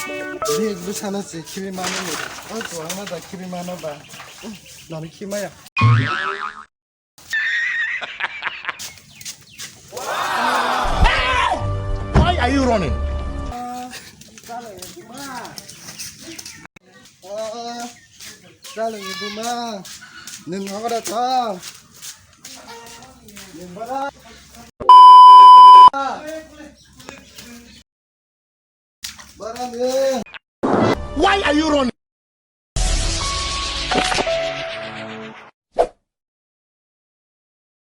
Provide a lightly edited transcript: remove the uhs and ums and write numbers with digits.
네 부산에서 키위 많은 거. 좋아하다 키위 많아봐. 나는 키마야. Why are you running? Dalang ibu mah, neng aku datang, neng bara, bara neng. Why are you running?